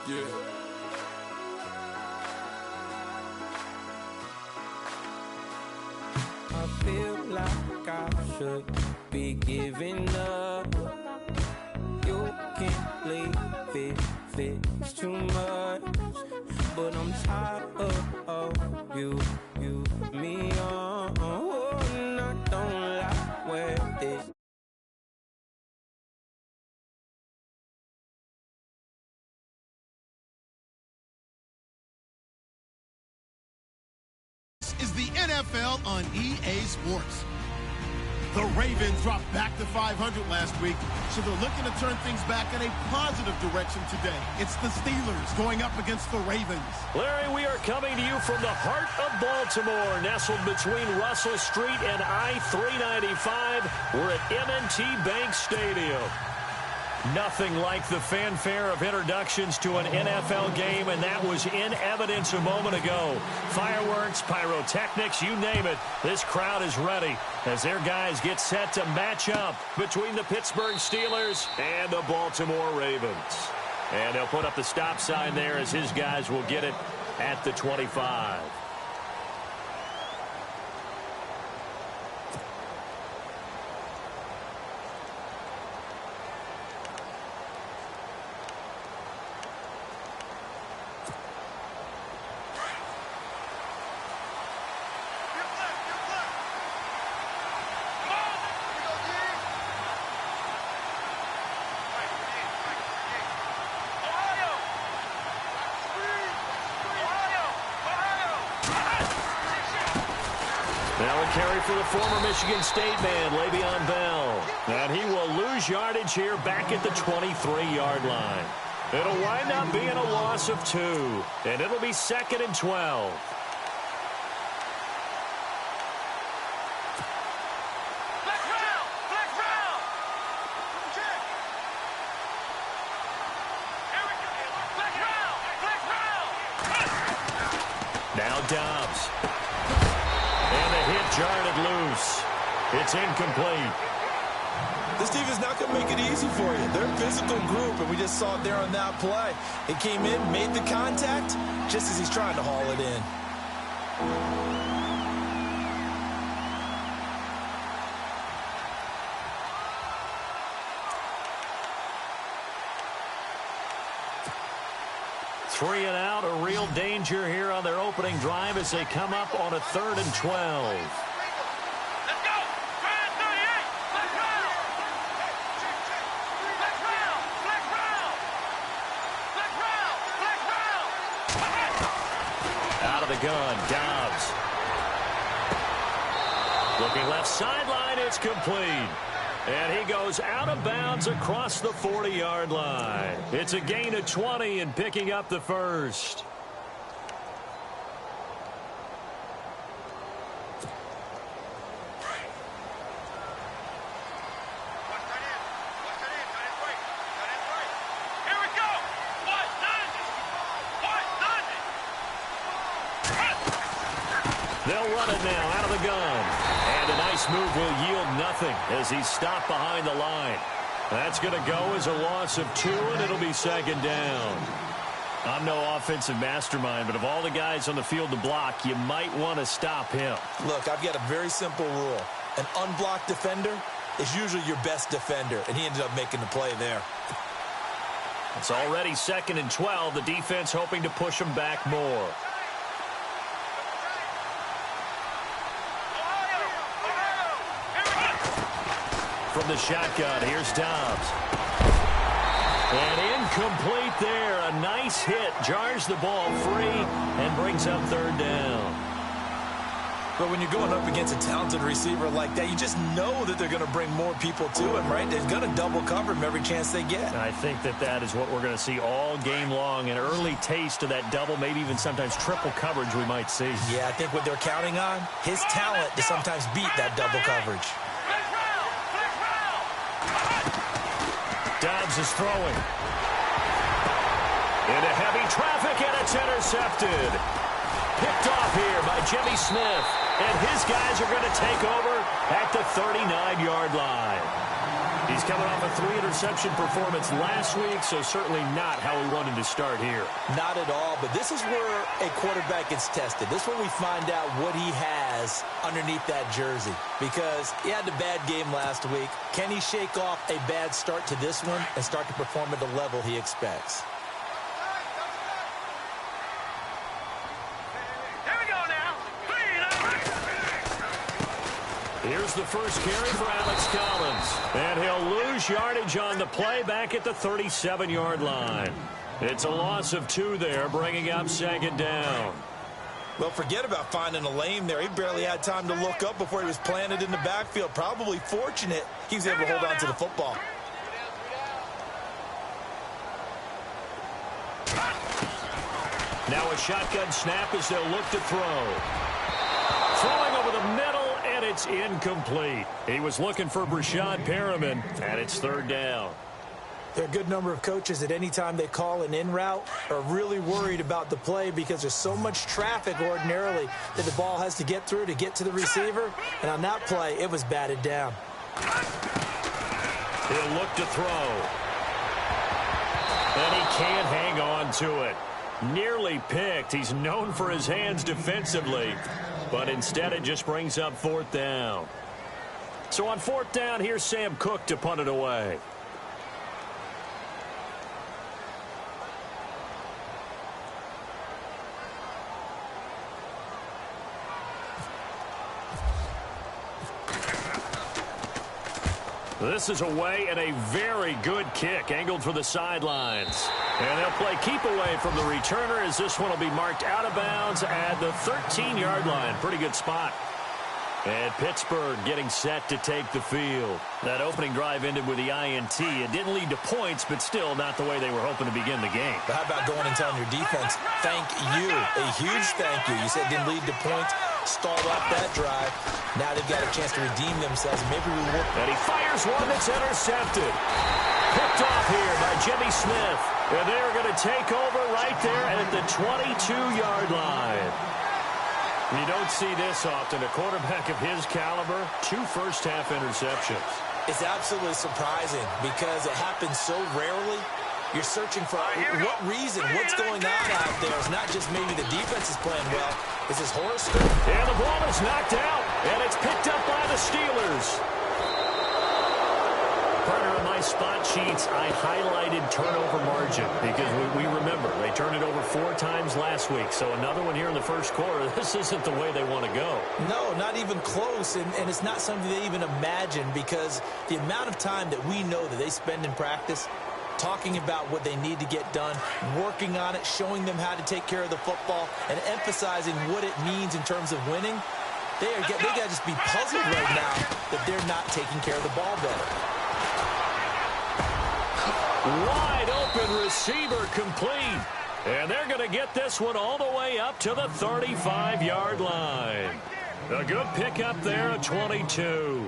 Yeah. I feel like I should be giving up. You can't leave it, it's too much. But I'm tired of you, me on. Oh, and I don't like where this. Is the NFL on EA Sports. The Ravens dropped back to 500 last week, so they're looking to turn things back in a positive direction today. It's the Steelers going up against the Ravens. Larry, we are coming to you from the heart of Baltimore, nestled between Russell Street and I-395. We're at M&T Bank Stadium. Nothing like the fanfare of introductions to an NFL game, and that was in evidence a moment ago. Fireworks, pyrotechnics, you name it. This crowd is ready as their guys get set to match up between the Pittsburgh Steelers and the Baltimore Ravens. And they'll put up the stop sign there as his guys will get it at the 25. Now a carry for the former Michigan State man, Le'Veon Bell. And he will lose yardage here back at the 23-yard line. It'll wind up being a loss of 2, and it'll be 2nd and 12. Now Dobbs. And the hit jarred loose. It's incomplete. This defense not going to make it easy for you. They're a physical group, and we just saw it there on that play. It came in, made the contact, just as he's trying to haul it in. Three and out, a real danger here on their opening drive as they come up on a 3rd and 12. Out of the gun, Dobbs. Looking left sideline, it's complete. And he goes out of bounds across the 40-yard line. It's a gain of 20 and picking up the first. They'll run it now out of the gun. And a nice move will yield nothing as he's stopped behind the line. That's going to go as a loss of 2, and it'll be 2nd down. I'm no offensive mastermind, but of all the guys on the field to block, you might want to stop him. Look, I've got a very simple rule. An unblocked defender is usually your best defender, and he ended up making the play there. It's already 2nd and 12. The defense hoping to push him back more. From the shotgun, here's Dobbs. And incomplete there. A nice hit. Jars the ball free and brings up 3rd down. But when you're going up against a talented receiver like that, you just know that they're going to bring more people to him, right? They're going to double cover him every chance they get. I think that is what we're going to see all game long. An early taste of that double, maybe even sometimes triple coverage we might see. Yeah, I think what they're counting on, his talent to sometimes beat that double coverage. Dobbs is throwing. Into heavy traffic, and it's intercepted. Picked off here by Jimmy Smith. And his guys are going to take over at the 39-yard line. He He's coming off a 3-interception performance last week, so certainly not how he wanted to start here. Not at all, but this is where a quarterback gets tested. This is where we find out what he has underneath that jersey, because he had a bad game last week. Can he shake off a bad start to this one and start to perform at the level he expects? Here's the first carry for Alex Collins. And he'll lose yardage on the play back at the 37-yard line. It's a loss of 2 there, bringing up second down. Well, forget about finding a lane there. He barely had time to look up before he was planted in the backfield. Probably fortunate he was able to hold on to the football. Now a shotgun snap as they'll look to throw. Throwing over the middle, and it's incomplete. He was looking for Brashad Perriman, and it's third down. There are a good number of coaches that any time they call an in route are really worried about the play because there's so much traffic ordinarily that the ball has to get through to get to the receiver. And on that play, it was batted down. He'll look to throw. And he can't hang on to it. Nearly picked. He's known for his hands defensively. But instead, it just brings up fourth down. So on fourth down, here's Sam Cook to punt it away. This is away and a very good kick angled for the sidelines. And they'll play keep away from the returner as this one will be marked out of bounds at the 13-yard line. Pretty good spot. And Pittsburgh getting set to take the field. That opening drive ended with the INT. It didn't lead to points, but still not the way they were hoping to begin the game. But how about going and telling your defense, thank you, a huge thank you. You said it didn't lead to points, stalled off that drive. Now they've got a chance to redeem themselves. Maybe we will. And he fires one that's intercepted. Picked off here by Jimmy Smith. And they're going to take over right there at the 22-yard line. You don't see this often. A quarterback of his caliber, 2 first-half interceptions. It's absolutely surprising because it happens so rarely. You're searching for what reason, what's going on out there. It's not just maybe the defense is playing well. Is this horror story? And the ball is knocked out, and it's picked up by the Steelers. Partner, on my spot sheets, I highlighted turnover margin because we remember they turned it over 4 times last week. So another one here in the first quarter. This isn't the way they want to go. No, not even close. And it's not something they even imagine because the amount of time that we know that they spend in practice talking about what they need to get done, working on it, showing them how to take care of the football, and emphasizing what it means in terms of winning. They got to just be puzzled right now that they're not taking care of the ball better. Wide open receiver complete. And they're going to get this one all the way up to the 35-yard line. A good pickup there at 22.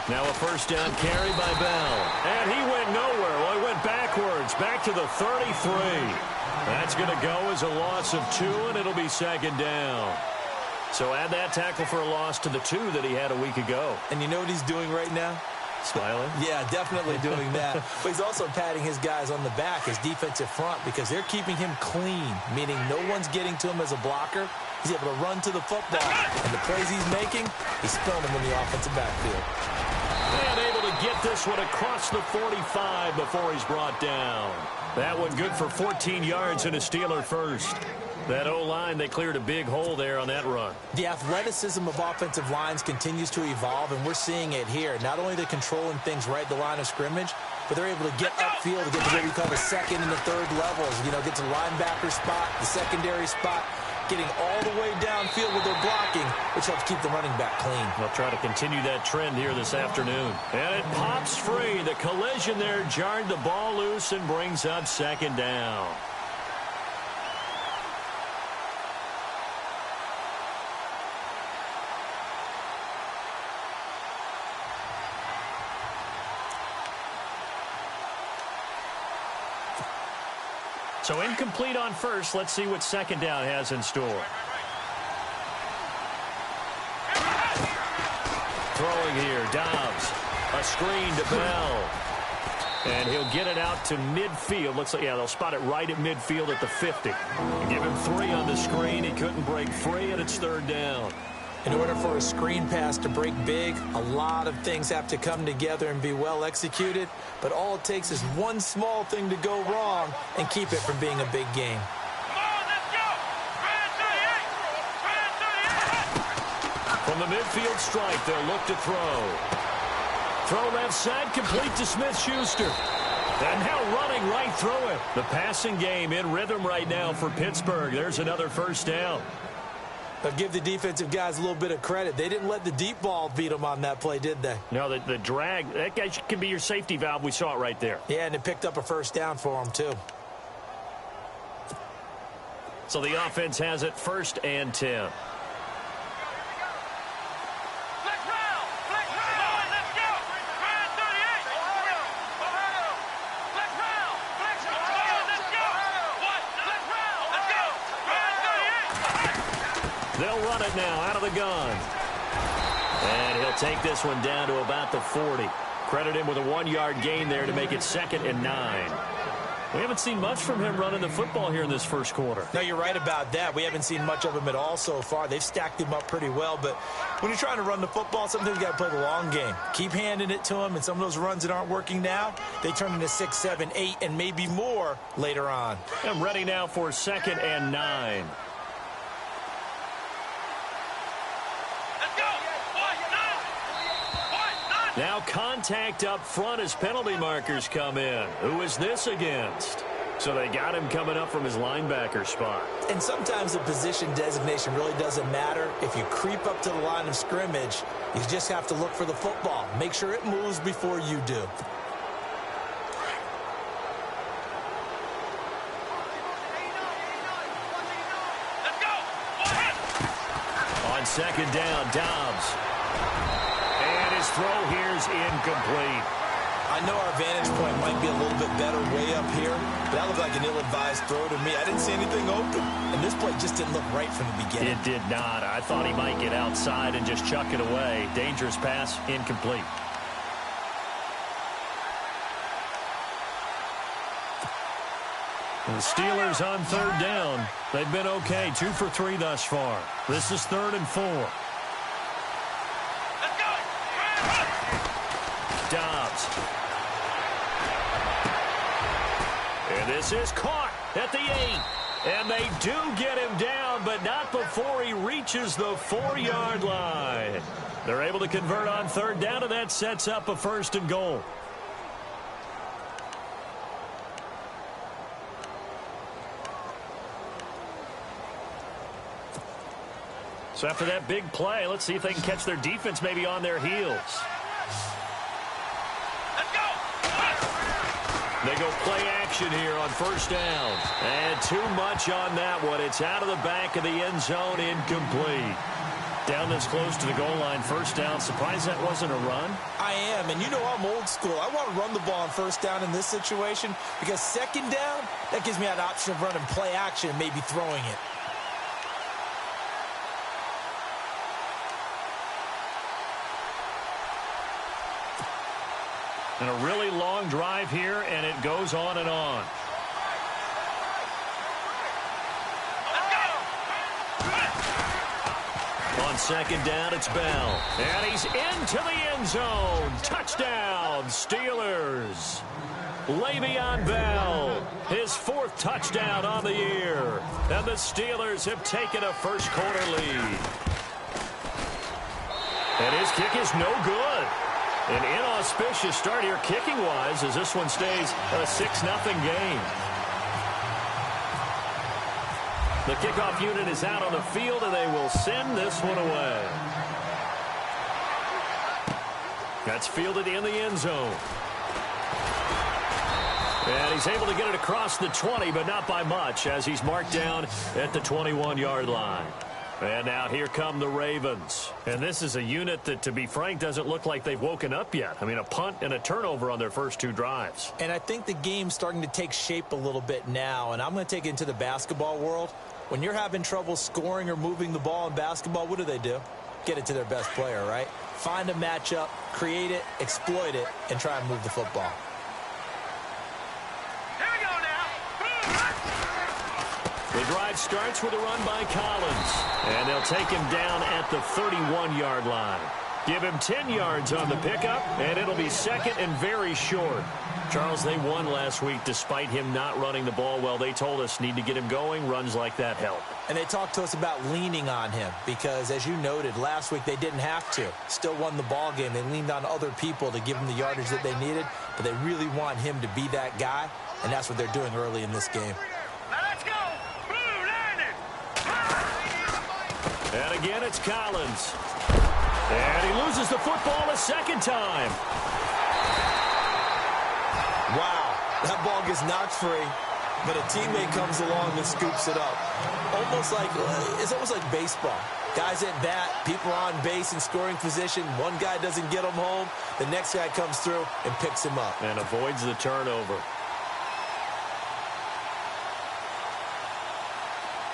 Now a first down carry by Bell. And he went nowhere. Well, he went backwards, back to the 33. That's going to go as a loss of 2, and it'll be second down. So add that tackle for a loss to the 2 that he had a week ago. And you know what he's doing right now? Smiling? Yeah, definitely doing that. But he's also patting his guys on the back, his defensive front, because they're keeping him clean, meaning no one's getting to him as a blocker. He's able to run to the football. And the plays he's making, he's filling them in the offensive backfield. And able to get this one across the 45 before he's brought down. That one good for 14 yards and a Steeler first. That O-line, they cleared a big hole there on that run. The athleticism of offensive lines continues to evolve, and we're seeing it here. Not only are they controlling things right at the line of scrimmage, but they're able to get upfield to get to what we call the second and the third levels. You know, get to the linebacker spot, the secondary spot, getting all the way downfield with their blocking, which helps keep the running back clean. They'll try to continue that trend here this afternoon. And it pops free. The collision there jarred the ball loose and brings up second down. So incomplete on first. Let's see what second down has in store. Throwing here, Dobbs. A screen to Bell. And he'll get it out to midfield. Looks like, yeah, they'll spot it right at midfield at the 50. Give him 3 on the screen. He couldn't break free, and it's third down. In order for a screen pass to break big, a lot of things have to come together and be well executed. But all it takes is one small thing to go wrong and keep it from being a big game. From the midfield stripe, they'll look to throw. Throw left side, complete to Smith-Schuster. And now running right through it. The passing game in rhythm right now for Pittsburgh. There's another first down. But give the defensive guys a little bit of credit. They didn't let the deep ball beat them on that play, did they? No, the drag, that guy can be your safety valve. We saw it right there. Yeah, and it picked up a first down for them, too. So the offense has it 1st and 10. They'll run it now out of the gun. And he'll take this one down to about the 40. Credit him with a 1-yard gain there to make it 2nd and 9. We haven't seen much from him running the football here in this first quarter. No, you're right about that. We haven't seen much of him at all so far. They've stacked him up pretty well. But when you're trying to run the football, sometimes you got to play the long game. Keep handing it to him, and some of those runs that aren't working now, they turn into 6, 7, 8, and maybe more later on. I'm ready now for 2nd and 9. Now contact up front as penalty markers come in. Who is this against? So they got him coming up from his linebacker spot. And sometimes the position designation really doesn't matter. If you creep up to the line of scrimmage, you just have to look for the football. Make sure it moves before you do. On 2nd down, Dobbs. His throw here is incomplete. I know our vantage point might be a little bit better way up here, but that looked like an ill-advised throw to me. I didn't see anything open, and this play just didn't look right from the beginning. It did not. I thought he might get outside and just chuck it away. Dangerous pass, incomplete. The Steelers on 3rd down. They've been okay, 2 for 3 thus far. This is 3rd and 4. Dobbs. And this is caught at the 8. And they do get him down, but not before he reaches the 4-yard line. They're able to convert on 3rd down, and that sets up a 1st and goal. So after that big play, let's see if they can catch their defense maybe on their heels. They go play action here on 1st down. And too much on that one. It's out of the back of the end zone, incomplete. Down this close to the goal line, 1st down. Surprised that wasn't a run? I am, and you know I'm old school. I want to run the ball on 1st down in this situation because 2nd down, that gives me an option of running play action and maybe throwing it. And a really long drive here, and it goes on and on. On 2nd down, it's Bell. And he's into the end zone. Touchdown, Steelers. Le'Veon Bell, his 4th touchdown on the year. And the Steelers have taken a first-quarter lead. And his kick is no good. An inauspicious start here kicking-wise as this one stays a 6-0 game. The kickoff unit is out on the field, and they will send this one away. That's fielded in the end zone. And he's able to get it across the 20, but not by much, as he's marked down at the 21-yard line. And now here come the Ravens. And this is a unit that, to be frank, doesn't look like they've woken up yet. I mean, a punt and a turnover on their first 2 drives. And I think the game's starting to take shape a little bit now. And I'm going to take it into the basketball world. When you're having trouble scoring or moving the ball in basketball, what do? Get it to their best player, right? Find a matchup, create it, exploit it, and try and move the football. The drive starts with a run by Collins. And they'll take him down at the 31-yard line. Give him 10 yards on the pickup, and it'll be second and very short. Charles, they won last week despite him not running the ball well. They told us need to get him going. Runs like that help. And they talked to us about leaning on him because, as you noted, last week they didn't have to. Still won the ball game. They leaned on other people to give them the yardage that they needed, but they really want him to be that guy, and that's what they're doing early in this game. Let's go! And again, it's Collins. And he loses the football a second time. Wow, that ball gets knocked free, but a teammate comes along and scoops it up. It's almost like baseball. Guys at bat, people are on base in scoring position. One guy doesn't get him home. The next guy comes through and picks him up. And avoids the turnover.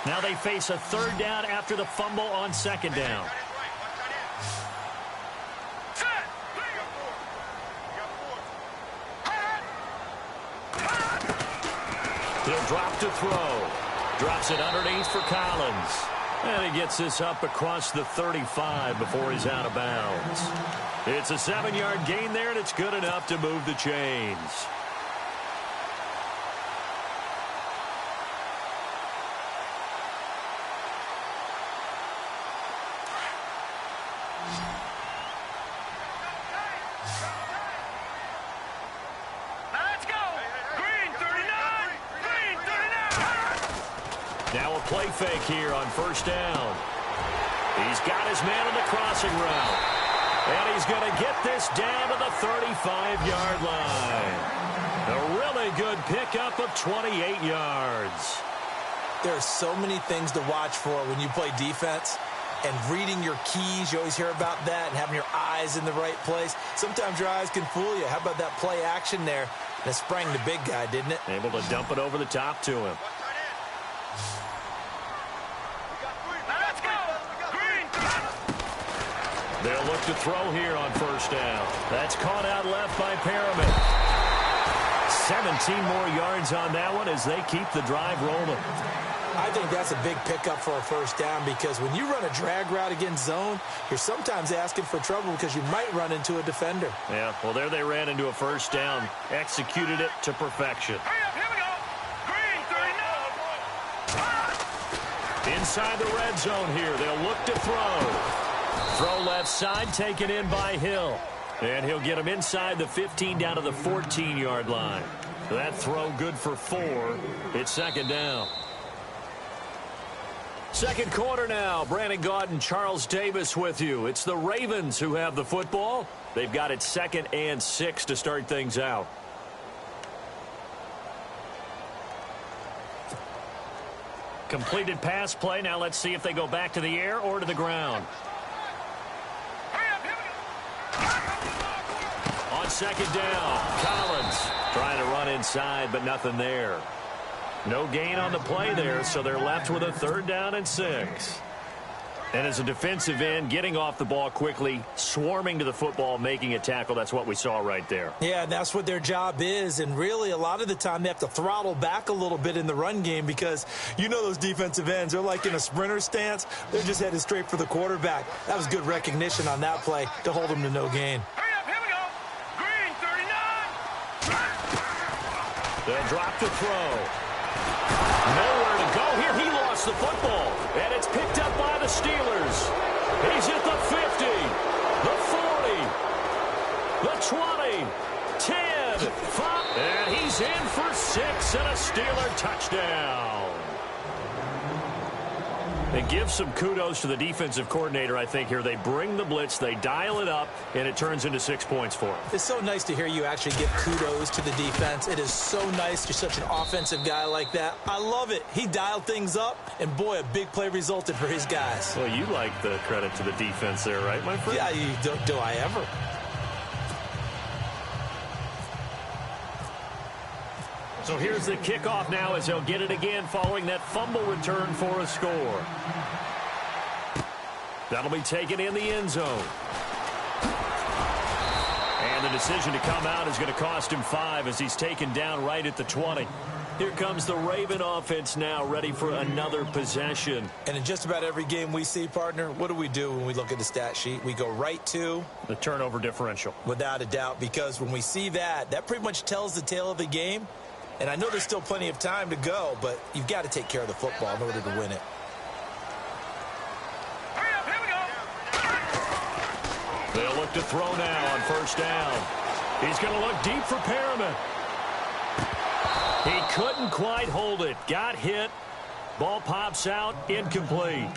Now they face a 3rd down after the fumble on 2nd down. He'll drop to throw. Drops it underneath for Collins. And he gets this up across the 35 before he's out of bounds. It's a 7-yard gain there, and it's good enough to move the chains. Now a play fake here on 1st down. He's got his man on the crossing route. And he's going to get this down to the 35-yard line. A really good pickup of 28 yards. There are so many things to watch for when you play defense. And reading your keys, you always hear about that, and having your eyes in the right place. Sometimes your eyes can fool you. How about that play action there? And it sprang the big guy, didn't it? Able to dump it over the top to him. They'll look to throw here on 1st down. That's caught out left by Perriman. 17 more yards on that one as they keep the drive rolling. I think that's a big pickup for a 1st down because when you run a drag route against zone, you're sometimes asking for trouble because you might run into a defender. Yeah, well, there they ran into a 1st down. Executed it to perfection. Here we go. Green, 39. Inside the red zone here. They'll look to throw. Throw left side, taken in by Hill. And he'll get him inside the 15 down to the 14-yard line. That throw good for 4. It's 2nd down. 2nd quarter now. Brandon Gaudin, Charles Davis with you. It's the Ravens who have the football. They've got it 2nd and 6 to start things out. Completed pass play. Now let's see if they go back to the air or to the ground. On 2nd down, Collins trying to run inside, but nothing there. No gain on the play there, so they're left with a 3rd down and 6. And as a defensive end, getting off the ball quickly, swarming to the football, making a tackle, that's what we saw right there. Yeah, and that's what their job is. And really, a lot of the time, they have to throttle back a little bit in the run game because you know those defensive ends, they're like in a sprinter stance. They're just headed straight for the quarterback. That was good recognition on that play to hold them to no gain. They'll drop to throw. Nowhere to go here. He lost the football. And it's picked up by the Steelers. He's at the 50, the 40, the 20, 10, 5. And he's in for 6 and a Steeler touchdown. And give some kudos to the defensive coordinator, I think, here. They bring the blitz, they dial it up, and it turns into 6 points for them. It's so nice to hear you actually give kudos to the defense. It is so nice. You're such an offensive guy like that. I love it. He dialed things up, and boy, a big play resulted for his guys. Well, you like the credit to the defense there, right, my friend? Yeah, do I ever? So here's the kickoff now as they'll get it again following that fumble return for a score. That'll be taken in the end zone. And the decision to come out is going to cost him 5 as he's taken down right at the 20. Here comes the Raven offense now, ready for another possession. And in just about every game we see, partner, what do we do when we look at the stat sheet? We go right to the turnover differential. Without a doubt, because when we see that pretty much tells the tale of the game. And I know there's still plenty of time to go, but you've got to take care of the football in order to win it. Hurry up, here we go. They'll look to throw now on first down. He's going to look deep for Perriman. He couldn't quite hold it. Got hit. Ball pops out. Incomplete.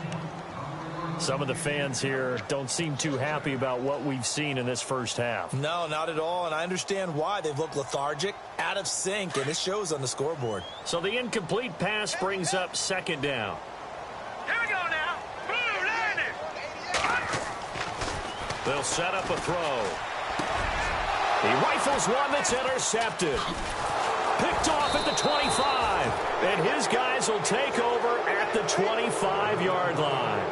Some of the fans here don't seem too happy about what we've seen in this first half. No, not at all, and I understand why. They've looked lethargic, out of sync, and it shows on the scoreboard. So the incomplete pass brings up second down. Here we go now. Blue, line it. They'll set up a throw. He rifles one that's intercepted. Picked off at the 25. And his guys will take over at the 25-yard line.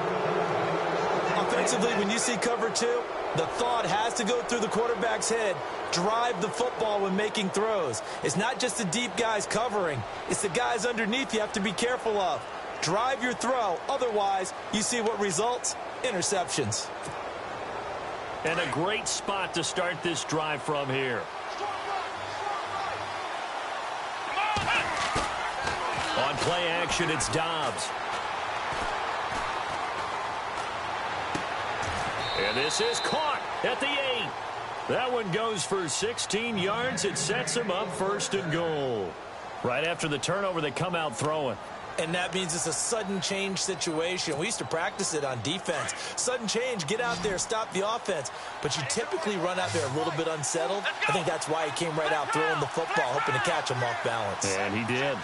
Offensively, when you see cover 2, the thought has to go through the quarterback's head. Drive the football when making throws. It's not just the deep guys covering. It's the guys underneath you have to be careful of. Drive your throw. Otherwise, you see what results? Interceptions. And a great spot to start this drive from here. On play action, it's Dobbs. And this is caught at the 8. That one goes for 16 yards. It sets him up first and goal. Right after the turnover, they come out throwing. And that means it's a sudden change situation. We used to practice it on defense. Sudden change, get out there, stop the offense. But you typically run out there a little bit unsettled. I think that's why he came right out throwing the football, hoping to catch him off balance. And he did.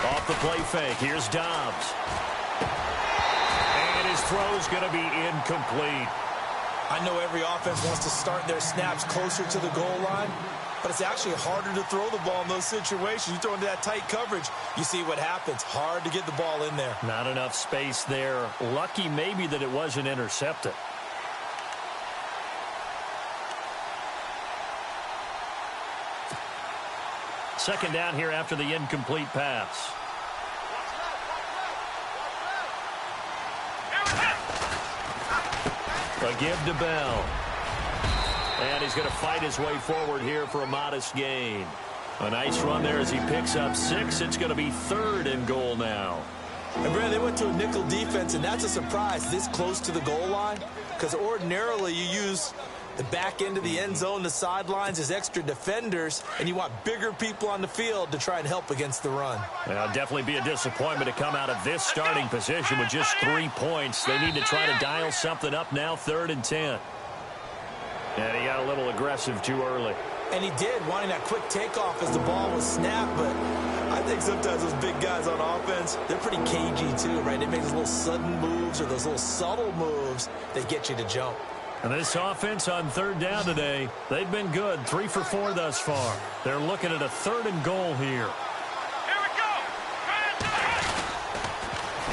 Off the play fake, here's Dobbs. And his throw's going to be incomplete. I know every offense wants to start their snaps closer to the goal line, but it's actually harder to throw the ball in those situations. You throw into that tight coverage, you see what happens. Hard to get the ball in there. Not enough space there. Lucky maybe that it wasn't intercepted. Second down here after the incomplete pass. A give to Bell. And he's going to fight his way forward here for a modest gain. A nice run there as he picks up 6. It's going to be 3rd and goal now. And, Brad, they went to a nickel defense, and that's a surprise this close to the goal line, because ordinarily you use the back end of the end zone, the sidelines as extra defenders, and you want bigger people on the field to try and help against the run. Well, definitely be a disappointment to come out of this starting position with just 3 points. They need to try to dial something up now, 3rd and 10. And he got a little aggressive too early. And he did, wanting that quick takeoff as the ball was snapped, but I think sometimes those big guys on offense, they're pretty cagey too, right? They make those little sudden moves or those little subtle moves that get you to jump. And this offense on 3rd down today, they've been good. 3 for 4 thus far. They're looking at a 3rd and goal here. Here we go.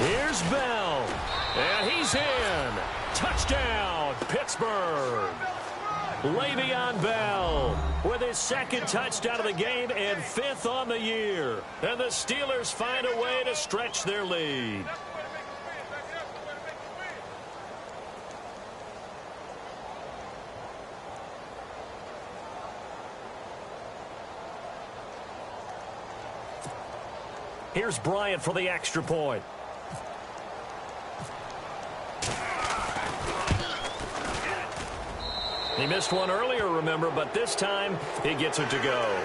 Here's Bell. And he's in. Touchdown, Pittsburgh. Le'Veon Bell with his 2nd touchdown of the game and 5th on the year. And the Steelers find a way to stretch their lead. Here's Bryant for the extra point. He missed one earlier, remember, but this time he gets it to go.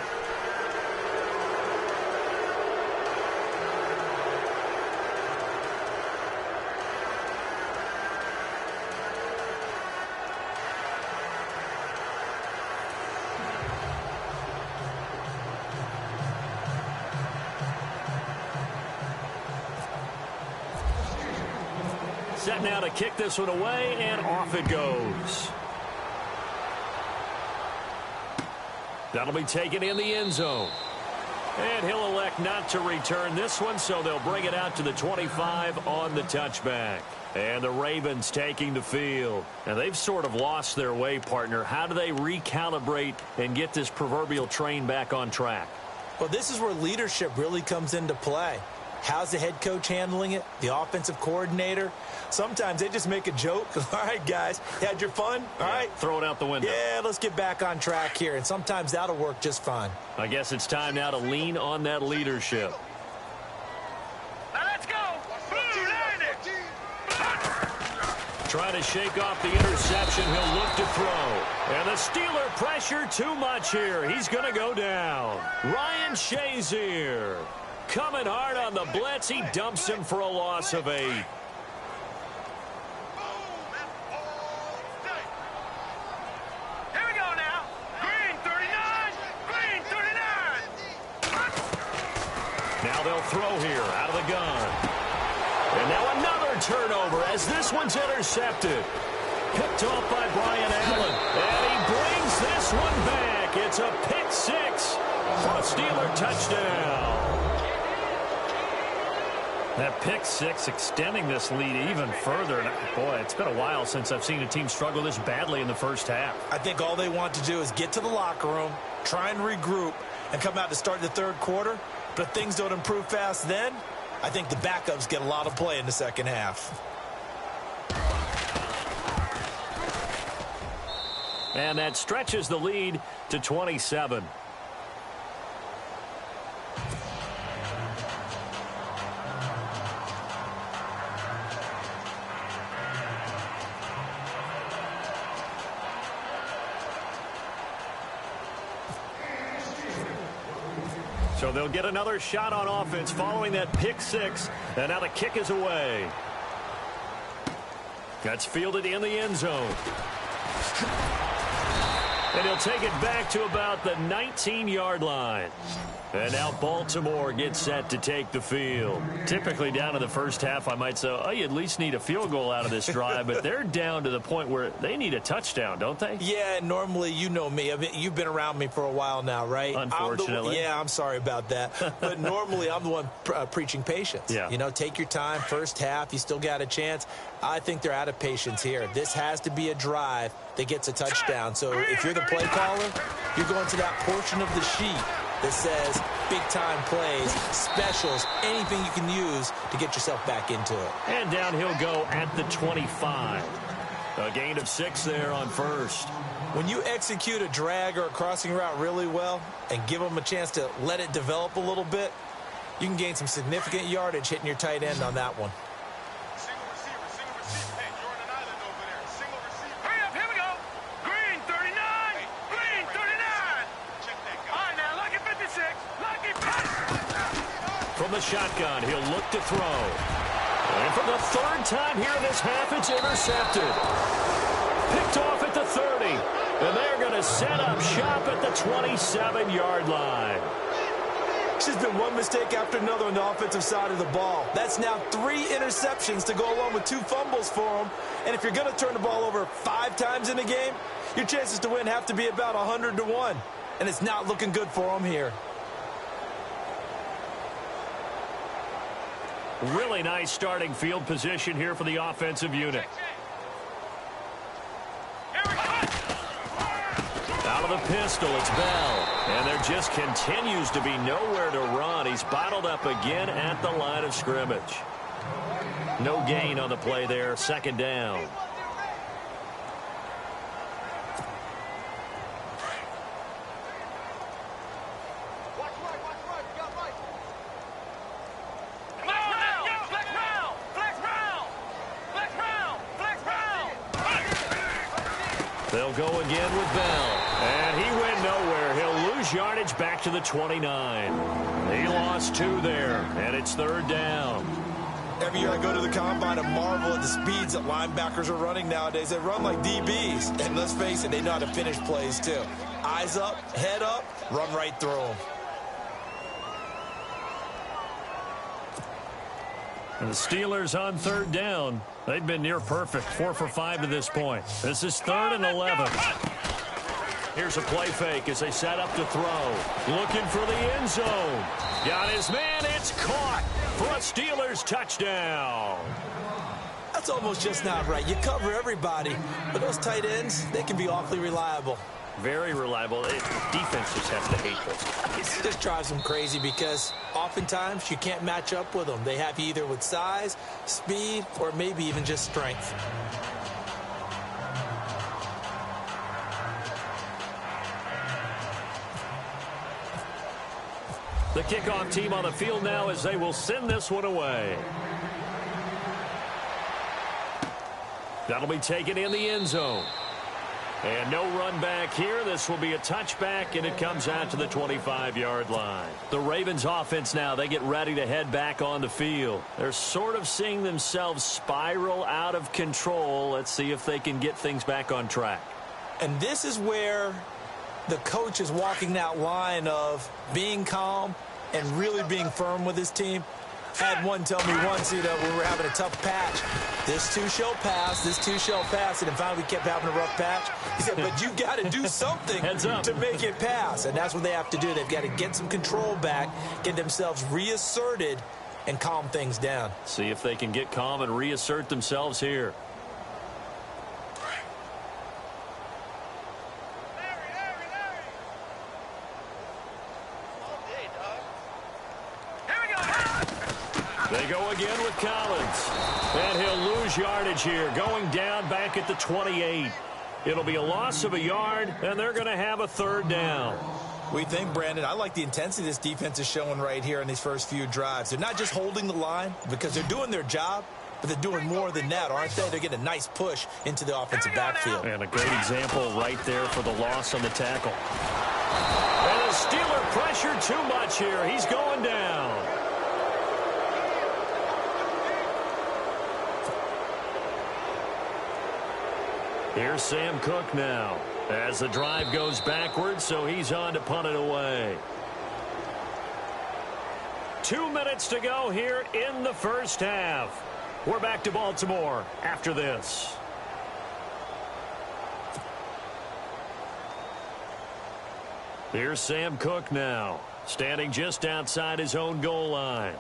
Set now to kick this one away, and off it goes. That'll be taken in the end zone. And he'll elect not to return this one, so they'll bring it out to the 25 on the touchback. And the Ravens taking the field. And they've sort of lost their way, partner. How do they recalibrate and get this proverbial train back on track? Well, this is where leadership really comes into play. How's the head coach handling it? The offensive coordinator? Sometimes they just make a joke. All right, guys, you had your fun? All right. Throw it out the window. Yeah, let's get back on track here. And sometimes that'll work just fine. I guess it's time now to lean on that leadership. Now let's go. Trying to shake off the interception. He'll look to throw. And the Steeler pressure too much here. He's going to go down. Ryan Shazier coming hard on the blitz. He dumps him for a loss of 8. Throw here out of the gun. And now another turnover as this one's intercepted. Picked off by Brian Allen. And he brings this one back. It's a pick 6 for a Steeler touchdown. That pick 6 extending this lead even further. And boy, it's been a while since I've seen a team struggle this badly in the first half. I think all they want to do is get to the locker room, try and regroup, and come out to start the third quarter. But if things don't improve fast then, I think the backups get a lot of play in the second half. And that stretches the lead to 27. So they'll get another shot on offense following that pick 6. And now the kick is away. That's fielded in the end zone. And he'll take it back to about the 19-yard line. And now Baltimore gets set to take the field. Typically down in the first half, I might say, oh, you at least need a field goal out of this drive. But they're down to the point where they need a touchdown, don't they? Yeah, normally, you know me. I mean, you've been around me for a while now, right? Unfortunately. I'm sorry about that. But normally, I'm the one preaching patience. Yeah. You know, take your time. First half, you still got a chance. I think they're out of patience here. This has to be a drive that gets a touchdown. So if you're the play caller, you're going to that portion of the sheet that says big-time plays, specials, anything you can use to get yourself back into it. And down he'll go at the 25. A gain of 6 there on first. When you execute a drag or a crossing route really well and give them a chance to let it develop a little bit, you can gain some significant yardage hitting your tight end on that one. Hey, you're on an island over there. Single receiver. Hurry up, here we go. Green 39. Green 39. Check that guy. All right, now, lucky 56. Lucky 56. From the shotgun, he'll look to throw. And for the third time here in this half, it's intercepted. Picked off at the 30. And they're going to set up shop at the 27-yard line. It's just been one mistake after another on the offensive side of the ball. That's now 3 interceptions to go along with 2 fumbles for them. And if you're going to turn the ball over 5 times in a game, your chances to win have to be about 100-1. And it's not looking good for them here. Really nice starting field position here for the offensive unit. Out of the pistol, it's Bell. And there just continues to be nowhere to run. He's bottled up again at the line of scrimmage. No gain on the play there. Second down. They'll They'll go again with Bell. And he went nowhere. He'll lose yardage back to the 29. He lost 2 there, and it's 3rd down. Every year I go to the combine and marvel at the speeds that linebackers are running nowadays. They run like DBs. And let's face it, they know how to finish plays too. Eyes up, head up, run right through them. And the Steelers on 3rd down. They've been near perfect, 4 for 5 to this point. This is 3rd and 11. Here's a play fake as they set up to throw. Looking for the end zone. Got his man. It's caught for a Steelers touchdown. That's almost just not right. You cover everybody, but those tight ends, they can be awfully reliable. Very reliable. Defenses have to hate those. It just drives them crazy because oftentimes you can't match up with them. They have you either with size, speed, or maybe even just strength. The kickoff team on the field now as they will send this one away. That'll be taken in the end zone. And no run back here. This will be a touchback, and it comes out to the 25-yard line. The Ravens offense now, they get ready to head back on the field. They're sort of seeing themselves spiral out of control. Let's see if they can get things back on track. And this is where the coach is walking that line of being calm and really being firm with his team. Had one tell me once, we were having a tough patch. This too shall pass, this too shall pass. And then finally we kept having a rough patch. He said, but you got to do something to make it pass. And that's what they have to do. They've got to get some control back, get themselves reasserted, and calm things down. See if they can get calm and reassert themselves here. They go again with Collins. And he'll lose yardage here, going down back at the 28. It'll be a loss of a yard, and they're going to have a 3rd down. We think, Brandon, I like the intensity this defense is showing right here in these first few drives. They're not just holding the line because they're doing their job, but they're doing more than that, aren't they? They're getting a nice push into the offensive backfield. And a great example right there for the loss on the tackle. And the Steeler pressure too much here. He's going down. Here's Sam Cook now as the drive goes backwards, so he's on to punt it away. 2 minutes to go here in the first half. We're back to Baltimore after this. Here's Sam Cook now, standing just outside his own goal line.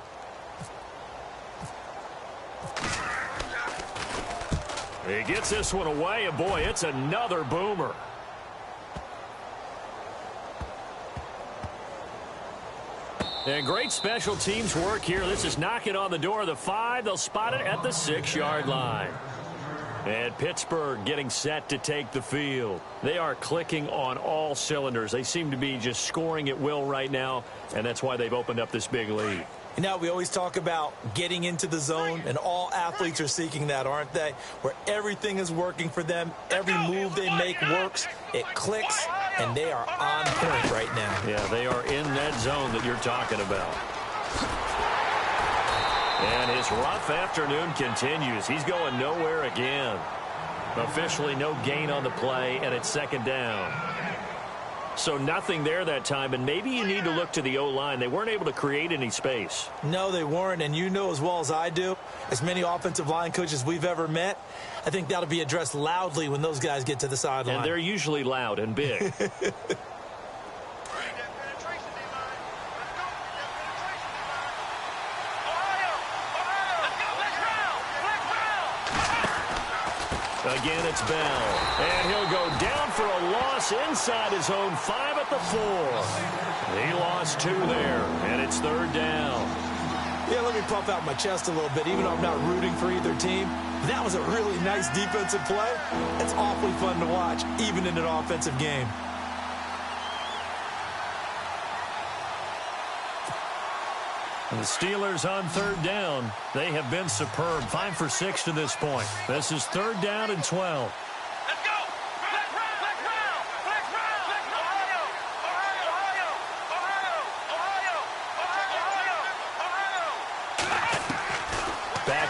He gets this one away, and boy, it's another boomer. And great special teams work here. This is knocking on the door of the 5. They'll spot it at the 6-yard line. And Pittsburgh getting set to take the field. They are clicking on all cylinders. They seem to be just scoring at will right now, and that's why they've opened up this big lead. You know, we always talk about getting into the zone, and all athletes are seeking that, aren't they? Where everything is working for them, every move they make works, it clicks, and they are on point right now. Yeah, they are in that zone that you're talking about. And his rough afternoon continues. He's going nowhere again. Officially no gain on the play, and it's 2nd down. So nothing there that time, and maybe you need to look to the O-line. They weren't able to create any space. No, they weren't, and you know as well as I do, as many offensive line coaches we've ever met, I think that'll be addressed loudly when those guys get to the sideline. And they're usually loud and big. Again, it's Bell. And he'll go down for a loss inside his own 5 at the 4. He lost 2 there, and it's 3rd down. Yeah, let me puff out my chest a little bit, even though I'm not rooting for either team. That was a really nice defensive play. It's awfully fun to watch, even in an offensive game. And the Steelers on 3rd down. They have been superb. 5 for 6 to this point. This is 3rd down and 12. Let's go!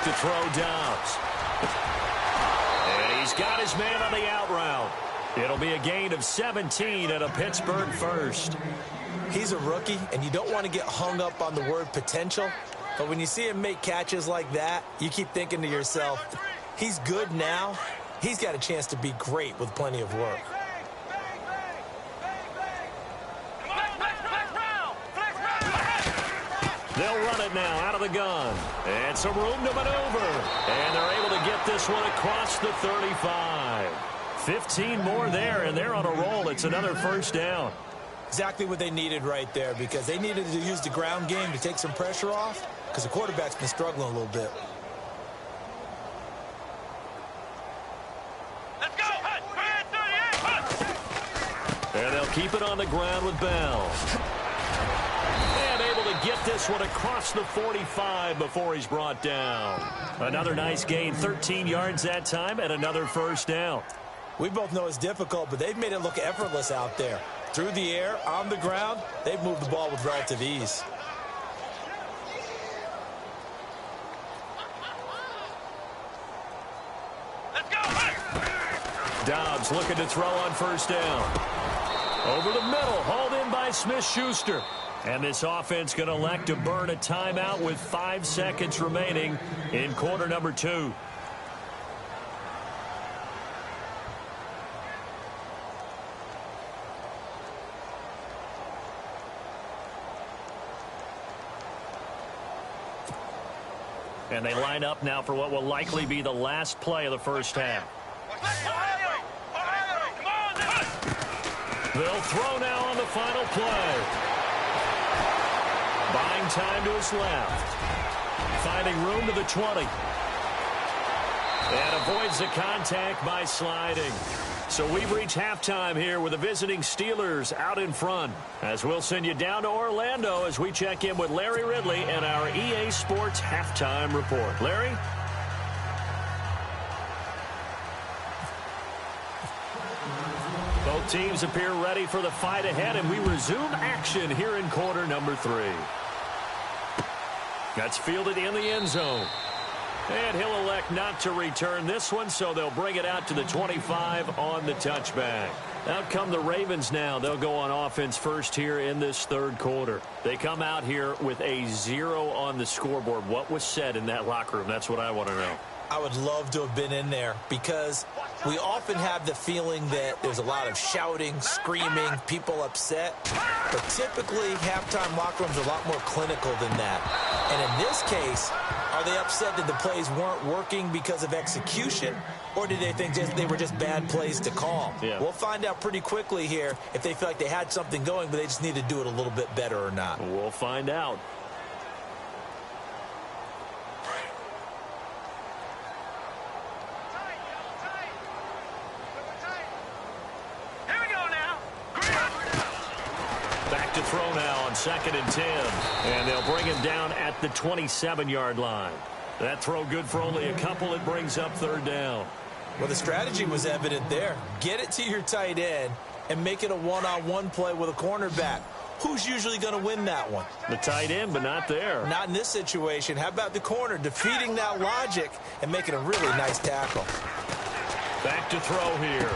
Back to throw Dobbs. And he's got his man on the out route. It'll be a gain of 17 and a Pittsburgh first. He's a rookie, and you don't want to get hung up on the word potential. But when you see him make catches like that, you keep thinking to yourself, he's good now. He's got a chance to be great with plenty of work. They'll run it now out of the gun. And some room to maneuver. And they're able to get this one across the 35. 15 more there, and they're on a roll. It's another first down. Exactly what they needed right there, because they needed to use the ground game to take some pressure off, because the quarterback's been struggling a little bit. Let's go! And they'll keep it on the ground with Bell. And able to get this one across the 45 before he's brought down. Another nice gain, 13 yards that time, and another first down. We both know it's difficult, but they've made it look effortless out there. Through the air, on the ground, they've moved the ball with relative ease. Let's go! Dobbs looking to throw on first down. Over the middle, hauled in by Smith-Schuster. And this offense going to elect to burn a timeout with 5 seconds remaining in quarter number 2. And they line up now for what will likely be the last play of the first half. They'll throw now on the final play. Buying time to his left. Finding room to the 20. And avoids the contact by sliding. So we've reached halftime here with the visiting Steelers out in front. As we'll send you down to Orlando as we check in with Larry Ridley and our EA Sports Halftime Report. Larry? Both teams appear ready for the fight ahead, and we resume action here in quarter number 3. That's fielded in the end zone. And he'll elect not to return this one, so they'll bring it out to the 25 on the touchback. Out come the Ravens now. They'll go on offense first here in this third quarter. They come out here with a 0 on the scoreboard. What was said in that locker room? That's what I want to know. I would love to have been in there, because we often have the feeling that there's a lot of shouting, screaming, people upset. But typically, halftime locker rooms are a lot more clinical than that. And in this case, are they upset that the plays weren't working because of execution, or did they think they were just bad plays to call? Yeah. We'll find out pretty quickly here if they feel like they had something going, but they just need to do it a little bit better or not. We'll find out. Throw now on 2nd and 10. And they'll bring him down at the 27-yard line. That throw good for only a couple. It brings up 3rd down. Well, the strategy was evident there. Get it to your tight end and make it a one-on-one play with a cornerback. Who's usually going to win that one? The tight end, but not there. Not in this situation. How about the corner defeating that logic and making a really nice tackle? Back to throw here.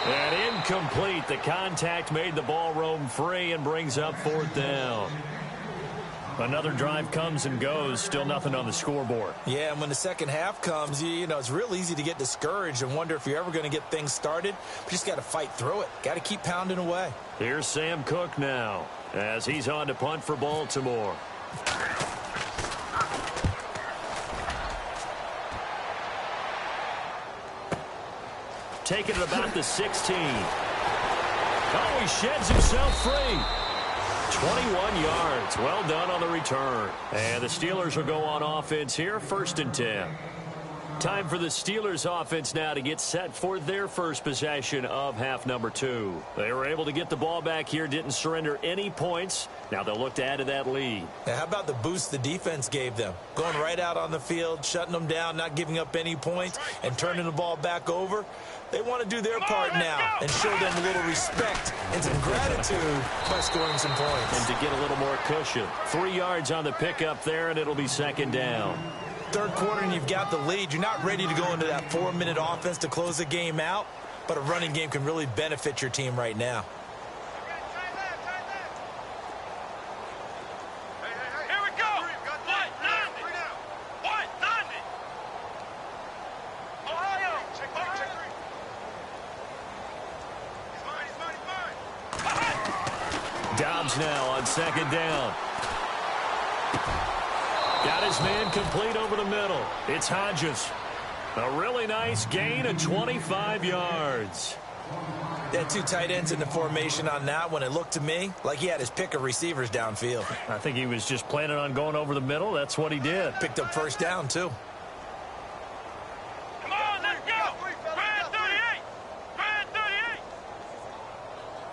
And incomplete. The contact made the ball roam free and brings up 4th down. Another drive comes and goes. Still nothing on the scoreboard. Yeah, and when the second half comes, you know, it's real easy to get discouraged and wonder if you're ever going to get things started. But you just got to fight through it. Got to keep pounding away. Here's Sam Cook now as he's on to punt for Baltimore. Taking it about the 16. Oh, he sheds himself free. 21 yards. Well done on the return. And the Steelers will go on offense here, 1st and 10. Time for the Steelers offense now to get set for their first possession of half number 2. They were able to get the ball back here, didn't surrender any points. Now they'll look to add to that lead. Now, how about the boost the defense gave them? Going right out on the field, shutting them down, not giving up any points, and turning the ball back over. They want to do their part now and show them a little respect and some gratitude by scoring some points. And to get a little more cushion. 3 yards on the pickup there, and it'll be 2nd down. third quarter and you've got the lead. You're not ready to go into that 4-minute offense to close the game out, but a running game can really benefit your team right now. Here we go. What? Nothing. What? Nothing. Ohio. Check. He's mine. Dobbs now on second down. Got his man complete over the middle. It's Hodges. A really nice gain of 25 yards. They had two tight ends in the formation on that one. It looked to me like he had his pick of receivers downfield. I think he was just planning on going over the middle. That's what he did. Picked up first down, too. Come on, let's go. Brand 38. Brand 38.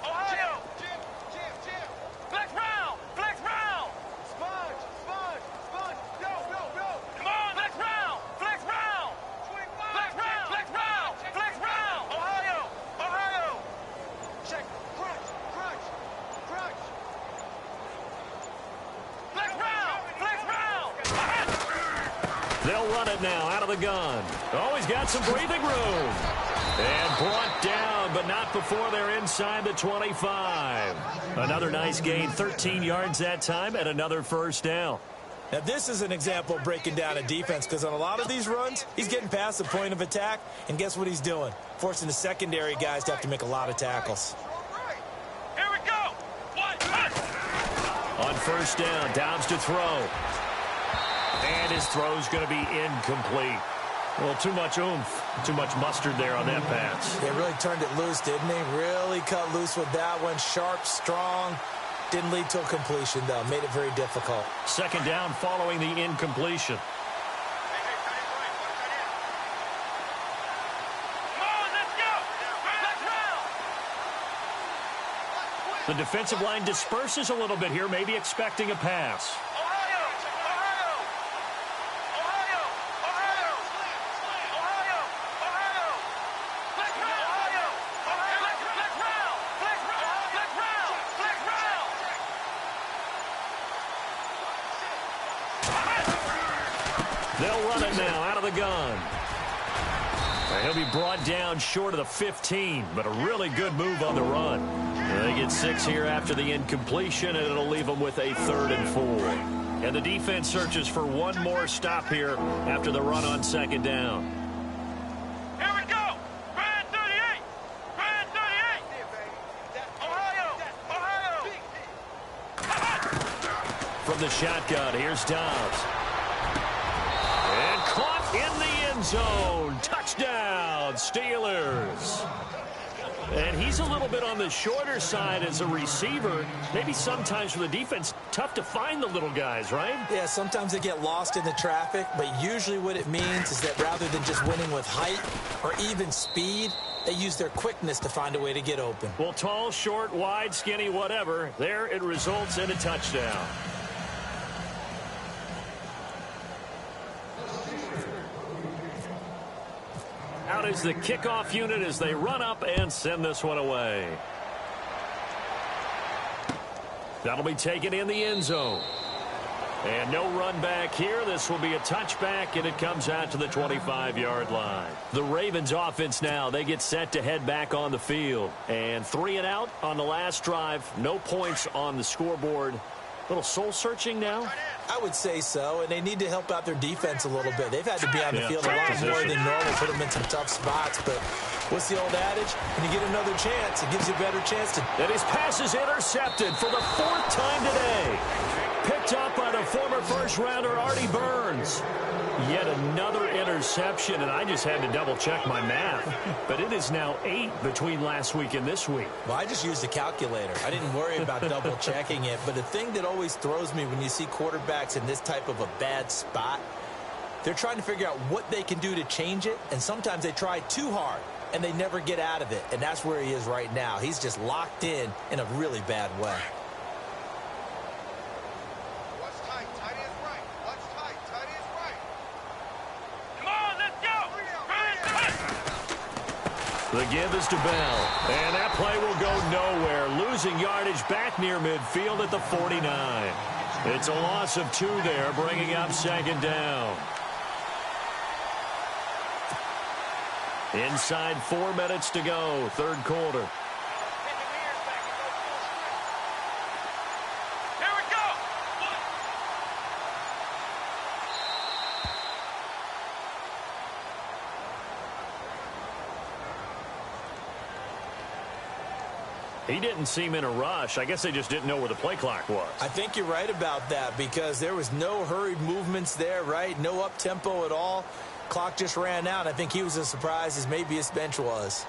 Ohio. Jim. Flex round. Sponge. Go. Come on, flex round. Flex round. Ohio. Check. Crunch. Flex round. They'll run it now out of the gun. Oh, he's got some breathing room. And brought down, but not before they're inside the 25. Another nice gain, 13 yards that time, and another first down. Now, this is an example of breaking down a defense, because on a lot of these runs, he's getting past the point of attack, and guess what he's doing? Forcing the secondary guys to have to make a lot of tackles. Here we go. On first down, Dobbs to throw. And his throw's going to be incomplete. Well, too much oomph, too much mustard there on that pass. They really turned it loose, didn't he? Really cut loose with that one. Sharp, strong. Didn't lead to a completion, though. Made it very difficult. Second down following the incompletion. Come on, let's go. Flex round. The defensive line disperses a little bit here, maybe expecting a pass. Ohio. Flex round. They'll run it now out of the gun. And he'll be brought down short of the 15, but a really good move on the run. And they get 6 here after the incompletion, and it'll leave them with a 3rd and 4. And the defense searches for one more stop here after the run on second down. Here we go. Brand 38. Ohio. From the shotgun, here's Dobbs. And caught in the end zone. Touchdown, Steelers. And he's a little bit on the shorter side as a receiver. Maybe sometimes for the defense, tough to find the little guys, right? Yeah, sometimes they get lost in the traffic, but usually what it means is that rather than just winning with height or even speed, they use their quickness to find a way to get open. Well, tall, short, wide, skinny, whatever, there it results in a touchdown. Out is the kickoff unit as they run up and send this one away. That'll be taken in the end zone. And no run back here. This will be a touchback, and it comes out to the 25-yard line. The Ravens offense now, they get set to head back on the field. And 3 and out on the last drive. No points on the scoreboard. A little soul-searching now? I would say so, and they need to help out their defense a little bit. They've had to be on the field a lot more than normal, put them in some tough spots. But what's the old adage? When you get another chance, it gives you a better chance to... And his pass is intercepted for the 4th time today. Picked up by the former first-rounder Artie Burns. Yet another interception, and I just had to double-check my math. But it is now 8 between last week and this week. Well, I just used a calculator. I didn't worry about double-checking it. But the thing that always throws me when you see quarterbacks in this type of a bad spot, they're trying to figure out what they can do to change it, and sometimes they try too hard, and they never get out of it. And that's where he is right now. He's just locked in a really bad way. The give is to Bell, and that play will go nowhere, losing yardage back near midfield at the 49. It's a loss of 2 there, bringing up second down. Inside 4 minutes to go, third quarter. Here we go. He didn't seem in a rush. I guess they just didn't know where the play clock was. I think you're right about that because there was no hurried movements there, right? No up-tempo at all. Clock just ran out. I think he was as surprised as maybe his bench was.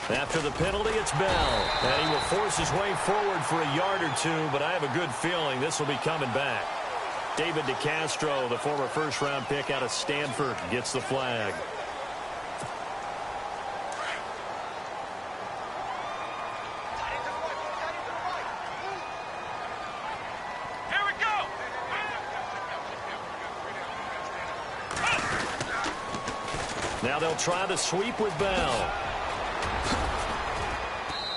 After the penalty, it's Bell. And he will force his way forward for a yard or two, but I have a good feeling this will be coming back. David DeCastro, the former first-round pick out of Stanford, gets the flag. Here we go. Now they'll try the sweep with Bell.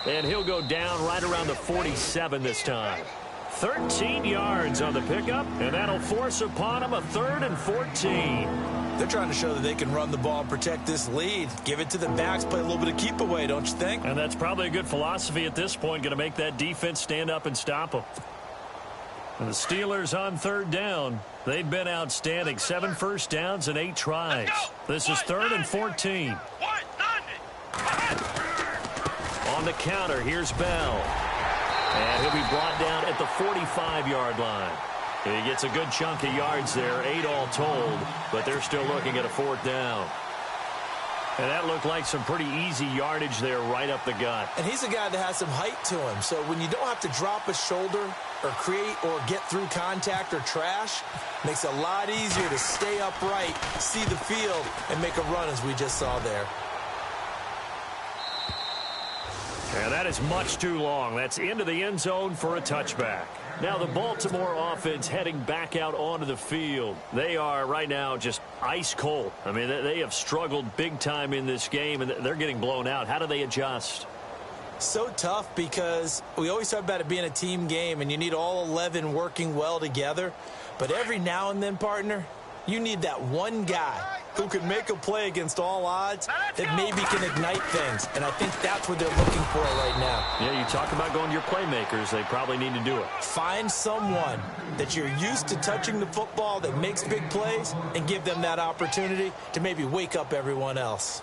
And he'll go down right around the 47 this time. 13 yards on the pickup, and that'll force upon him a 3rd and 14. They're trying to show that they can run the ball and protect this lead. Give it to the backs, play a little bit of keep away, don't you think? And that's probably a good philosophy at this point, going to make that defense stand up and stop them. And the Steelers on 3rd down. They've been outstanding. 7 first downs and 8 tries. This is 3rd and 14. On the counter, here's Bell. And he'll be brought down at the 45-yard line. He gets a good chunk of yards there, 8 all told, but they're still looking at a 4th down. And that looked like some pretty easy yardage there right up the gut. And he's a guy that has some height to him, so when you don't have to drop a shoulder or create or get through contact or trash, makes it a lot easier to stay upright, see the field, and make a run as we just saw there. And that is much too long. That's into the end zone for a touchback. Now the Baltimore offense heading back out onto the field. They are right now just ice cold. I mean, they have struggled big time in this game, and they're getting blown out. How do they adjust? So tough because we always talk about it being a team game, and you need all 11 working well together. But every now and then, partner, you need that one guy who can make a play against all odds that maybe can ignite things. And I think that's what they're looking for right now. Yeah, you talk about going to your playmakers. They probably need to do it. Find someone that you're used to touching the football that makes big plays and give them that opportunity to maybe wake up everyone else.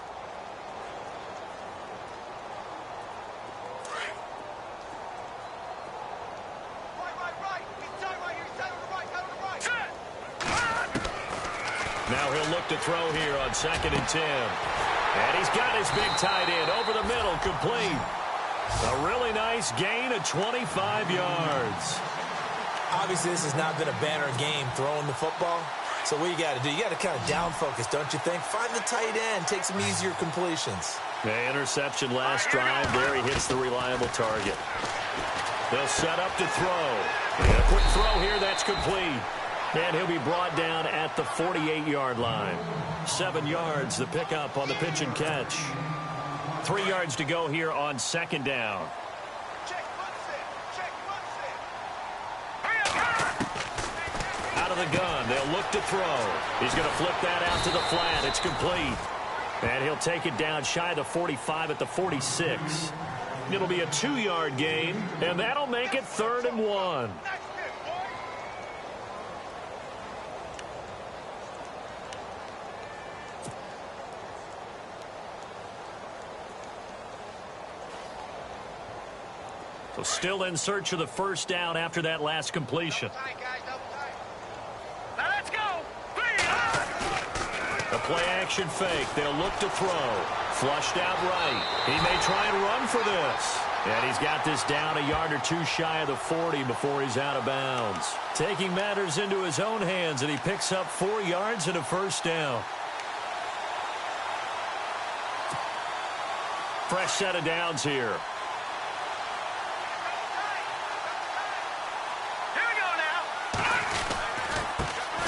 Now he'll look to throw here on 2nd and 10. And he's got his big tight end over the middle, complete. A really nice gain of 25 yards. Obviously, this has not been a banner game throwing the football. So what you got to do, you got to kind of down focus, don't you think? Find the tight end, take some easier completions. The interception last drive. There he hits the reliable target. They'll set up to throw. And a quick throw here, that's complete. And he'll be brought down at the 48-yard line. 7 yards, the pickup on the pitch and catch. 3 yards to go here on 2nd down. Out of the gun, they'll look to throw. He's going to flip that out to the flat. It's complete. And he'll take it down shy of the 45 at the 46. It'll be a 2-yard gain, and that'll make it 3rd and 1. So still in search of the 1st down after that last completion. Now let's go. A play-action fake. They'll look to throw. Flushed out right. He may try and run for this. And he's got this down a yard or two shy of the 40 before he's out of bounds. Taking matters into his own hands, and he picks up 4 yards and a 1st down. Fresh set of downs here.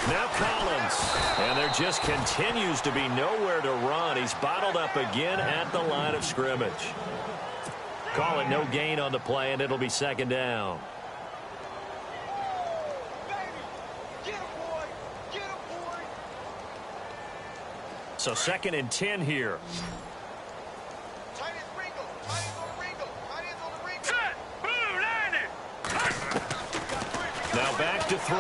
Now Collins. And there just continues to be nowhere to run. He's bottled up again at the line of scrimmage. Call it no gain on the play, and it'll be second down. So 2nd and 10 here. Now back to throw.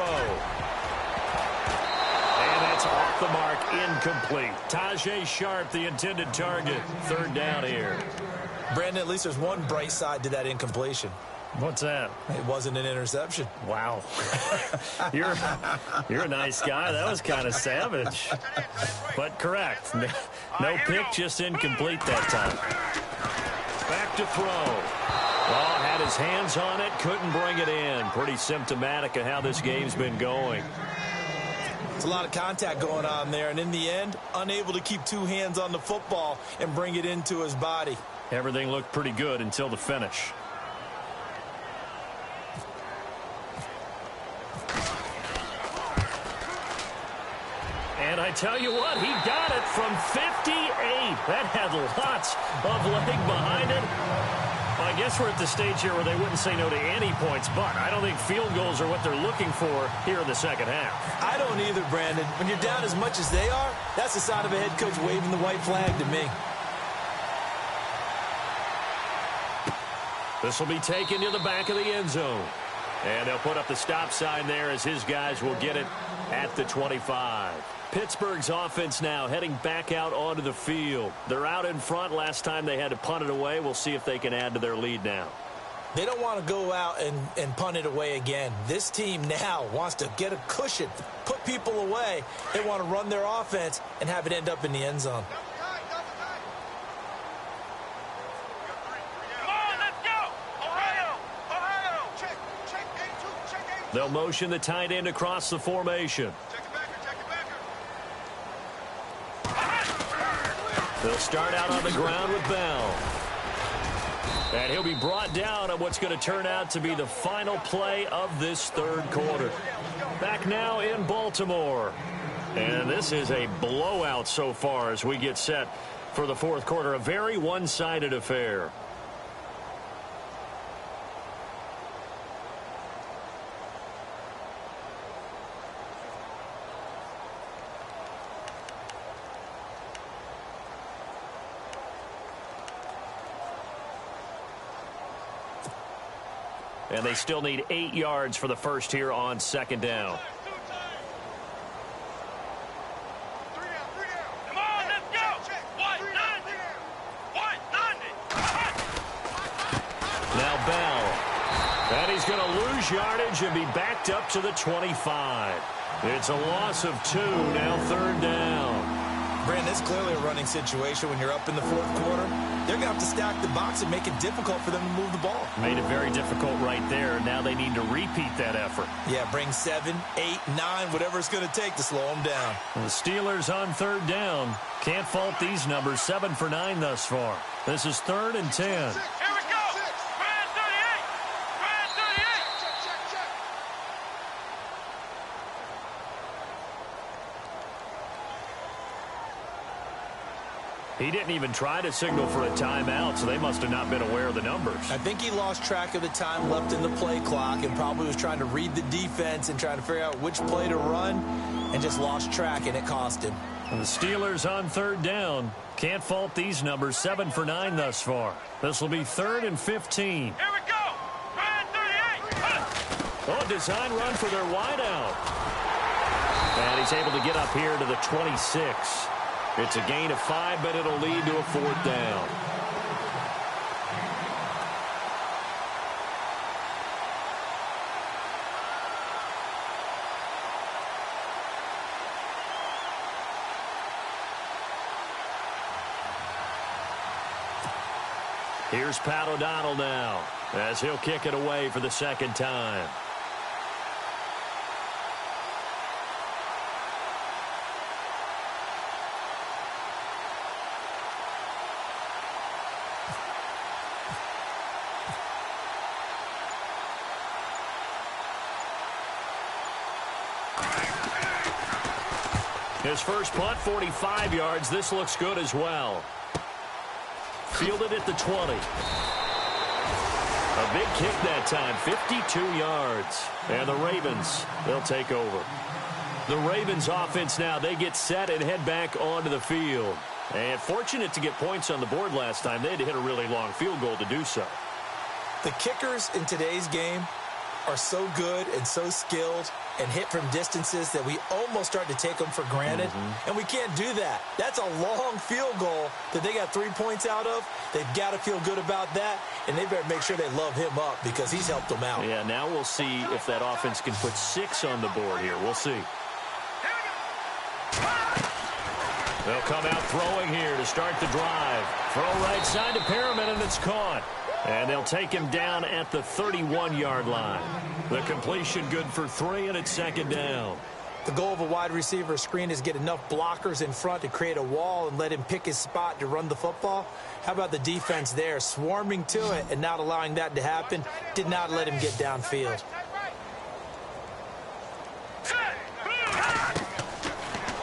And that's off the mark, incomplete. Tajay Sharp, the intended target. 3rd down here. Brandon, at least there's one bright side to that incompletion. What's that? It wasn't an interception. Wow. You're a nice guy. That was kind of savage. But correct. No pick, just incomplete that time. Back to throw. Oh, had his hands on it, couldn't bring it in. Pretty symptomatic of how this game's been going. It's a lot of contact going on there, and in the end, unable to keep 2 hands on the football and bring it into his body. Everything looked pretty good until the finish. And I tell you what, he got it from 58. That had lots of leg behind it. Well, I guess we're at the stage here where they wouldn't say no to any points, but I don't think field goals are what they're looking for here in the second half. I don't either, Brandon. When you're down as much as they are, that's the sign of a head coach waving the white flag to me. This will be taken to the back of the end zone. And they'll put up the stop sign there as his guys will get it at the 25. Pittsburgh's offense now heading back out onto the field. They're out in front. Last time they had to punt it away. We'll see if they can add to their lead now. They don't want to go out and punt it away again. This team now wants to get a cushion, put people away. They want to run their offense and have it end up in the end zone. They'll motion the tight end across the formation. They'll start out on the ground with Bell. And he'll be brought down on what's going to turn out to be the final play of this 3rd quarter. Back now in Baltimore. And this is a blowout so far as we get set for the 4th quarter. A very one-sided affair. And they still need 8 yards for the first here on 2nd down. Come on, let's go. 190. 190. Now Bell. And he's going to lose yardage and be backed up to the 25. It's a loss of 2, now 3rd down. Brandon, it's clearly a running situation when you're up in the 4th quarter. They're going to have to stack the box and make it difficult for them to move the ball. Made it very difficult right there. Now they need to repeat that effort. Yeah, bring 7, 8, 9, whatever it's going to take to slow them down. The Steelers on 3rd down. Can't fault these numbers. 7 for 9 thus far. This is 3rd and 10. Here we go. Brand 38. Brand 38. He didn't even try to signal for a timeout, so they must have not been aware of the numbers. I think he lost track of the time left in the play clock and probably was trying to read the defense and trying to figure out which play to run and just lost track, and it cost him. And the Steelers on 3rd down. Can't fault these numbers. 7 for 9 thus far. This will be 3rd and 15. Here we go. Brand 38. Oh, design run for their wideout. And he's able to get up here to the 26. It's a gain of 5, but it'll lead to a 4th down. Here's Pat O'Donnell now as he'll kick it away for the 2nd time. His first punt, 45 yards. This looks good as well. Fielded at the 20. A big kick that time, 52 yards. And the Ravens, they'll take over. The Ravens offense now, they get set and head back onto the field. And fortunate to get points on the board last time. They had to hit a really long field goal to do so. The kickers in today's game are so good and so skilled and hit from distances that we almost start to take them for granted. And we can't do that. That's a long field goal that they got 3 points out of. They've got to feel good about that, and they better make sure they love him up because he's helped them out. Yeah, now we'll see if that offense can put 6 on the board here. We'll see. They'll come out throwing here to start the drive. Throw right side to Perriman, and it's caught. And they'll take him down at the 31-yard line. The completion good for 3, and it's second down. The goal of a wide receiver screen is get enough blockers in front to create a wall and let him pick his spot to run the football. How about the defense there, swarming to it and not allowing that to happen? Did not let him get downfield.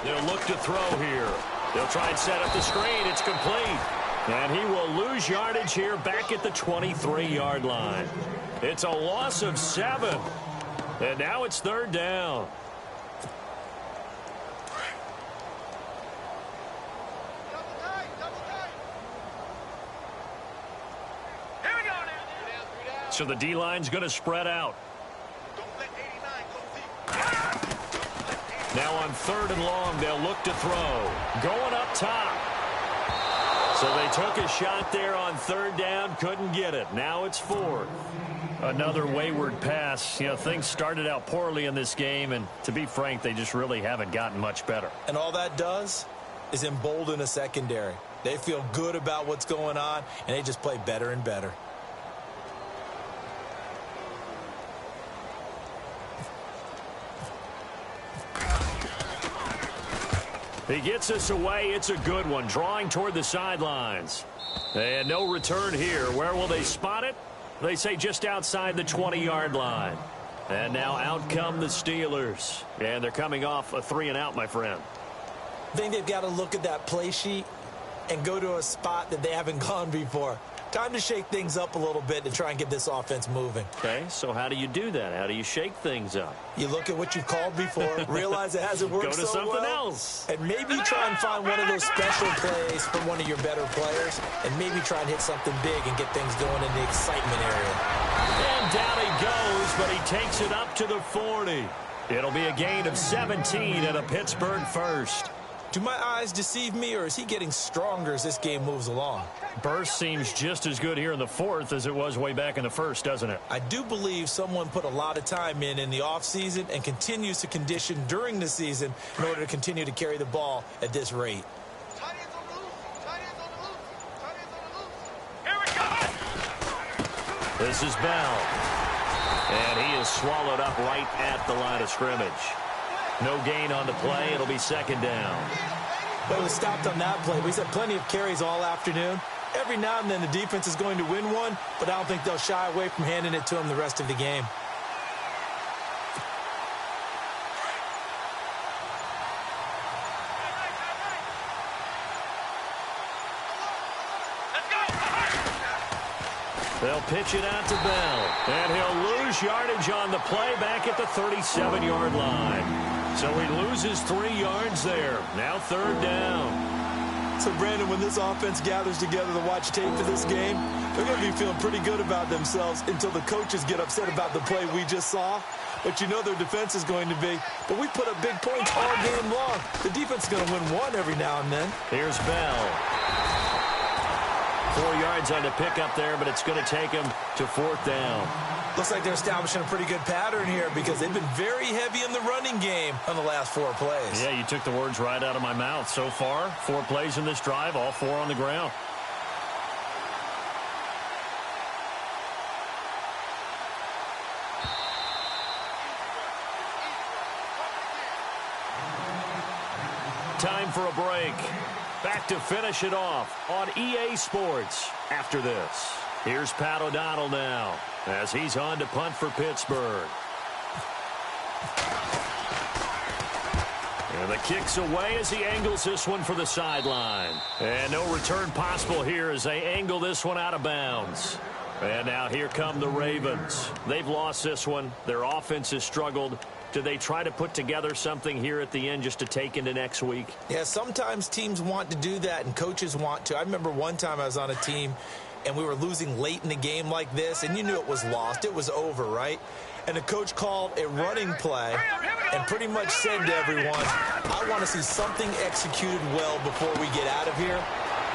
They'll look to throw here. They'll try and set up the screen. It's complete. And he will lose yardage here back at the 23-yard line. It's a loss of 7. And now it's third down. So the D-line's going to spread out. Now on 3rd and long, they'll look to throw. Going up top. So they took a shot there on 3rd down, couldn't get it. Now it's 4th. Another wayward pass. You know, things started out poorly in this game, and to be frank, they just really haven't gotten much better. And all that does is embolden a secondary. They feel good about what's going on, and they just play better and better. He gets us away. It's a good one. Drawing toward the sidelines. And no return here. Where will they spot it? They say just outside the 20-yard line. And now out come the Steelers. And they're coming off a 3-and-out, my friend. I think they've got to look at that play sheet and go to a spot that they haven't gone before. Time to shake things up a little bit to try and get this offense moving. Okay, so how do you do that? How do you shake things up? You look at what you've called before, realize it hasn't worked so well. Go to something else. And maybe try and find one of those special plays from one of your better players, and maybe try and hit something big and get things going in the excitement area. And down he goes, but he takes it up to the 40. It'll be a gain of 17 and a Pittsburgh first. Do my eyes deceive me, or is he getting stronger as this game moves along? Burst seems just as good here in the 4th as it was way back in the 1st, doesn't it? I do believe someone put a lot of time in the offseason and continues to condition during the season in order to continue to carry the ball at this rate. Here we go! This is Bell. And he is swallowed up right at the line of scrimmage. No gain on the play. It'll be second down. But it was stopped on that play. We've had plenty of carries all afternoon. Every now and then the defense is going to win one, but I don't think they'll shy away from handing it to him the rest of the game. They'll pitch it out to Bell. And he'll lose yardage on the play back at the 37-yard line. So he loses 3 yards there. Now third down. So, Brandon, when this offense gathers together to watch tape for this game, they're going to be feeling pretty good about themselves until the coaches get upset about the play we just saw. But you know their defense is going to be. But we put up big points all game long. The defense is going to win one every now and then. Here's Bell. 4 yards on the pickup there, but it's going to take him to 4th down. Looks like they're establishing a pretty good pattern here because they've been very heavy in the running game on the last 4 plays. Yeah, you took the words right out of my mouth. So far, 4 plays in this drive, all 4 on the ground. Time for a break. Back to finish it off on EA Sports after this. Here's Pat O'Donnell now as he's on to punt for Pittsburgh. And the kick's away as he angles this one for the sideline. And no return possible here as they angle this one out of bounds. And now here come the Ravens. They've lost this one. Their offense has struggled. Do they try to put together something here at the end just to take into next week? Yeah, sometimes teams want to do that and coaches want to. I remember one time I was on a team and we were losing late in the game like this, and you knew it was lost. It was over, right? And the coach called a running play and pretty much said to everyone, I want to see something executed well before we get out of here.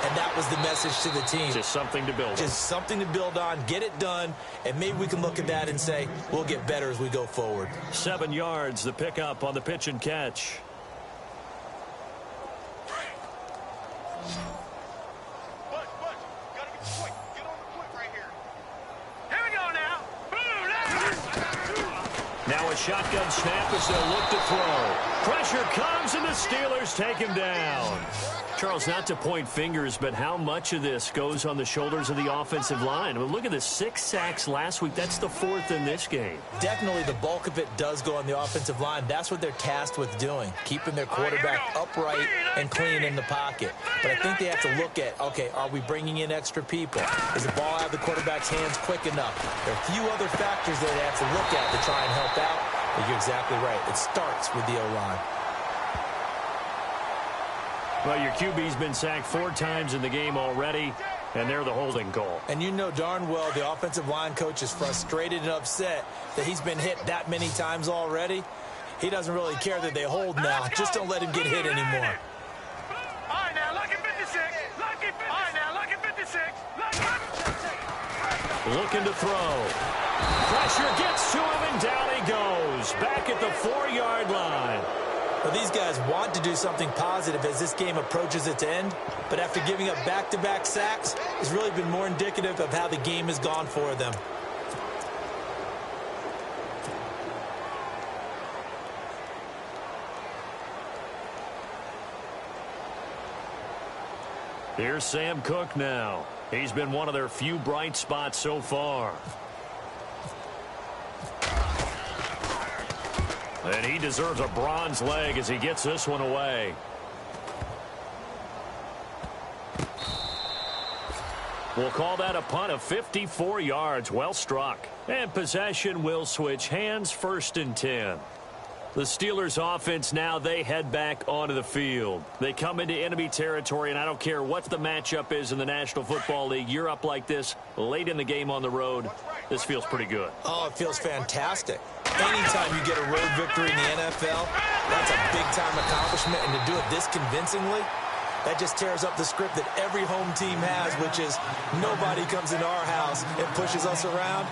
And that was the message to the team. Just something to build on. Just something to build on, get it done, and maybe we can look at that and say, we'll get better as we go forward. 7 yards, the pickup on the pitch and catch. Now a shotgun snap as they'll look to throw. Pressure comes, and the Steelers take him down. Charles, not to point fingers, but how much of this goes on the shoulders of the offensive line? I mean, look at the 6 sacks last week. That's the 4th in this game. Definitely the bulk of it does go on the offensive line. That's what they're tasked with doing, keeping their quarterback upright and clean in the pocket. But I think they have to look at, okay, are we bringing in extra people? Is the ball out of the quarterback's hands quick enough? There are a few other factors that they have to look at to try and help out. But you're exactly right. It starts with the O-line. Well, your QB's been sacked 4 times in the game already, and they're the holding call. And you know darn well the offensive line coach is frustrated and upset that he's been hit that many times already. He doesn't really care that they hold now. Just don't let him get hit anymore. All right, now, lucky 56. Lucky 56. All right, now, lucky 56. Looking to throw. Pressure gets to him, and down he goes. Back at the 4-yard line. Well, these guys want to do something positive as this game approaches its end, but after giving up back-to-back sacks, it's really been more indicative of how the game has gone for them. Here's Sam Cook now. He's been one of their few bright spots so far. And he deserves a bronze leg as he gets this one away. We'll call that a punt of 54 yards. Well struck. And possession will switch hands, 1st and 10. The Steelers offense now, they head back onto the field. They come into enemy territory, and I don't care what the matchup is in the National Football League. You're up like this late in the game on the road. This feels pretty good. Oh, it feels fantastic. Anytime you get a road victory in the NFL, that's a big-time accomplishment, and to do it this convincingly, that just tears up the script that every home team has, which is nobody comes into our house and pushes us around.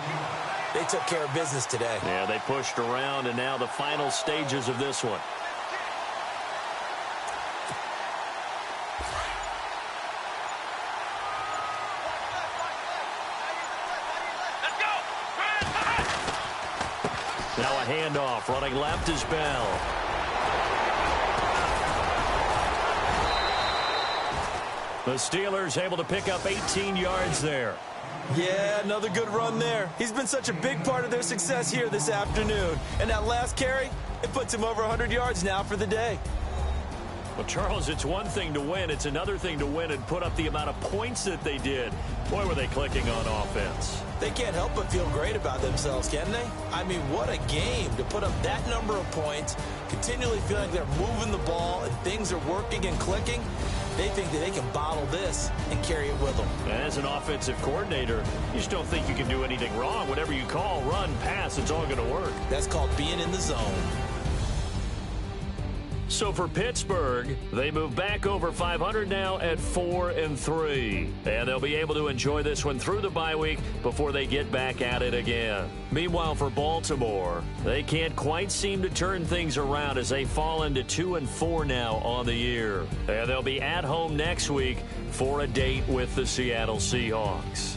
They took care of business today. Yeah, they pushed around, and now the final stages of this one. Now a handoff, running left is Bell. The Steelers able to pick up 18 yards there. Yeah, another good run there. He's been such a big part of their success here this afternoon. And that last carry, it puts him over 100 yards now for the day. Well, Charles, it's one thing to win. It's another thing to win and put up the amount of points that they did. Boy, were they clicking on offense. They can't help but feel great about themselves, can they? I mean, what a game to put up that number of points, continually feeling like they're moving the ball and things are working and clicking. They think that they can bottle this and carry it with them. As an offensive coordinator, you just don't think you can do anything wrong. Whatever you call, run, pass, it's all going to work. That's called being in the zone. So for Pittsburgh, they move back over 500 now at 4-3. And they'll be able to enjoy this one through the bye week before they get back at it again. Meanwhile, for Baltimore, they can't quite seem to turn things around as they fall into 2-4 now on the year. And they'll be at home next week for a date with the Seattle Seahawks.